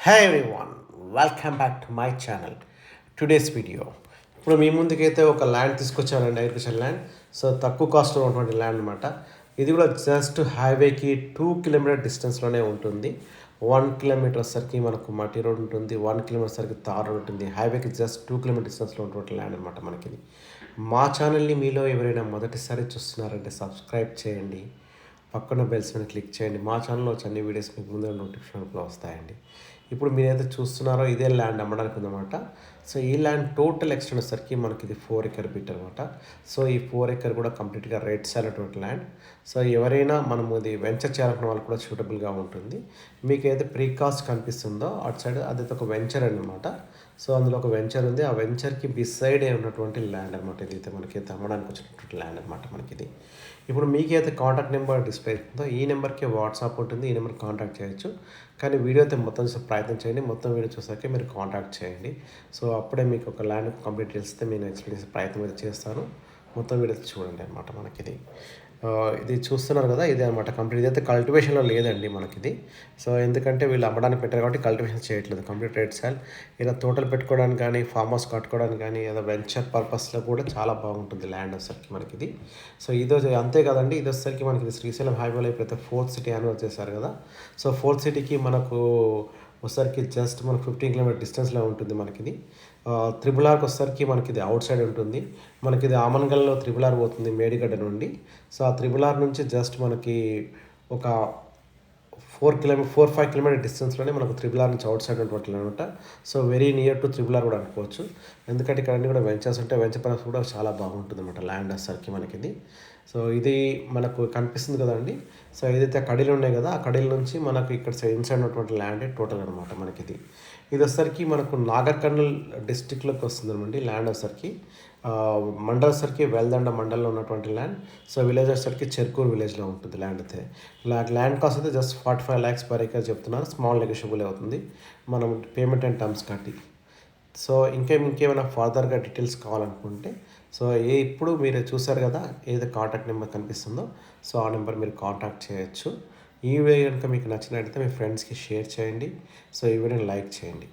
Hey everyone, welcome back to my channel. Today's video. ఇప్పుడు మీ ముందుకైతే ఒక ల్యాండ్ తీసుకొచ్చానండి, అగ్రికల్చర్ ల్యాండ్. సో తక్కువ కాస్ట్లో ఉన్నటువంటి ల్యాండ్ అనమాట. ఇది కూడా జస్ట్ హైవేకి 2 కిలోమీటర్ డిస్టెన్స్లోనే ఉంటుంది. 1 కిలోమీటర్ సరికి మనకు మట్టి రోడ్ ఉంటుంది, 1 కిలోమీటర్ సరికి తార్ రోడ్ ఉంటుంది. హైవేకి జస్ట్ 2 కిలోమీటర్ డిస్టెన్స్లో ఉన్నటువంటి ల్యాండ్ అనమాట మనకి ఇది. మా ఛానల్ని మీలో ఎవరైనా మొదటిసారి చూస్తున్నారంటే సబ్స్క్రైబ్ చేయండి, పక్కన బెల్స్ మీద క్లిక్ చేయండి. మా ఛానల్లో వచ్చే అన్ని వీడియోస్ మీకు ముందే నోటిఫికేషన్లో వస్తాయండి. ఇప్పుడు మీరైతే చూస్తున్నారో ఇదే ల్యాండ్ అమ్మడానికి ఉందన్నమాట. సో ఈ ల్యాండ్ టోటల్ ఎక్స్టెండ్ వచ్చేసరికి మనకి ఇది 4 ఎకర్ బిట్ అనమాట. సో ఈ 4 ఎకర్ కూడా కంప్లీట్గా రైట్ సైడ్ అటువంటి ల్యాండ్. సో ఎవరైనా మనం ఇది వెంచర్ చేయాలనుకున్న వాళ్ళు కూడా సూటబుల్గా ఉంటుంది. మీకు ఏదైతే ప్రీకాస్ట్ కనిపిస్తుందో అటు సైడ్ అదైతే ఒక వెంచర్ అనమాట. సో అందులో ఒక వెంచర్ ఉంది. ఆ వెంచర్కి బిసైడే ఉన్నటువంటి ల్యాండ్ అనమాట. ఇదైతే మనకైతే అమ్మడానికి వచ్చినటువంటి ల్యాండ్ అనమాట మనకి ఇది. ఇప్పుడు మీకైతే కాంటాక్ట్ నెంబర్ డిస్ప్లే అవుతుందో ఈ నెంబర్కి వాట్సాప్ ఉంటుంది, ఈ నెంబర్కి కాంటాక్ట్ చేయొచ్చు. కానీ వీడియో అయితే మొత్తం చూసే ప్రయత్నం చేయండి. మొత్తం వీడియో చూసాకే మీరు కాంటాక్ట్ చేయండి. సో అప్పుడే మీకు ఒక ల్యాండ్ కంప్లీట్ చేస్తే నేను ఎక్స్ప్లెయిన్ చేసే ప్రయత్నం అయితే చేస్తాను. మొత్తం వీడియో చూడండి అనమాట మనకిది. ఇది చూస్తున్నారు కదా, ఇదే అనమాట కంప్లీట్. ఇదైతే కల్టివేషన్లో లేదండి మనకిది. సో ఎందుకంటే వీళ్ళు అమ్మడానికి పెట్టారు కాబట్టి కల్టివేషన్ చేయట్లేదు. కంప్లీట్ రైట్ సైడ్ ఇలా తోటలు పెట్టుకోవడానికి కానీ, ఫామ్ హౌస్ కట్టుకోవడానికి కానీ, ఏదో వెంచర్ పర్పస్లో కూడా చాలా బాగుంటుంది ల్యాండ్ వచ్చేసరికి మనకిది. సో ఇది అంతే కదండి. ఇది వచ్చేసరికి మనకి శ్రీశైలం హైవేలో ఇప్పుడైతే 4th సిటీ అని వచ్చేసారు కదా. సో 4th సిటీకి మనకు వచ్చేసరికి జస్ట్ మనకు 15 కిలోమీటర్ డిస్టెన్స్లో ఉంటుంది మనకిది. త్రిబుల్ ఆర్కి వచ్చేసరికి మనకిది అవుట్ సైడ్ ఉంటుంది. మనకిది ఆమన్గల్లో త్రిబుల్ ఆర్ పోతుంది మేడిగడ్డ నుండి. సో ఆ త్రిబుల్ ఆర్ నుంచి జస్ట్ మనకి ఒక 5 కిలోమీటర్ డిస్టెన్స్లోనే మనకు త్రిబుల్ ఆర్ నుంచి అవుట్ సైడ్ ఉంటుంది అనమాట. So very near to triple R కూడా అనుకోవచ్చు. ఎందుకంటే ఇక్కడ అన్ని కూడా వెంచర్స్ ఉంటాయి. వెంచర్ పర్పస్ కూడా చాలా బాగుంటుంది అనమాట ల్యాండ్ వచ్చేసరికి మనకిది. సో ఇది మనకు కనిపిస్తుంది కదండి. సో ఏదైతే కడీలు ఉన్నాయి కదా, ఆ కడీల నుంచి మనకు ఇక్కడ ఇన్సైడ్ ఉన్నటువంటి ల్యాండ్ టోటల్ అనమాట మనకిది. ఇది వచ్చేసరికి మనకు నాగర్ కర్నూల్ డిస్టిక్లోకి వస్తుంది అనమాట ల్యాండ్ వచ్చేసరికి. మండల్ వచ్చేసరికి వెల్దండ మండల్లో ఉన్నటువంటి ల్యాండ్. సో విలేజ్ వచ్చేసరికి చెర్కూరు విలేజ్లో ఉంటుంది ల్యాండ్ అయితే. ల్యాండ్ కాస్ట్ అయితే జస్ట్ 45 lakhs per acre చెప్తున్నారు. స్మాల్ నెగోషియబుల్ అవుతుంది మనం పేమెంట్ అండ్ టర్మ్స్ కట్టి. సో ఇంకేమైనా ఫర్దర్గా డీటెయిల్స్ కావాలనుకుంటే సో ఇప్పుడు మీరు చూసారు కదా ఏదైతే కాంటాక్ట్ నెంబర్ కనిపిస్తుందో సో ఆ నెంబర్ మీరు కాంటాక్ట్ చేయొచ్చు. ఈ వీడియో కనుక మీకు నచ్చినట్లయితే మీ ఫ్రెండ్స్కి షేర్ చేయండి. సో ఈ వీడియోని లైక్ చేయండి.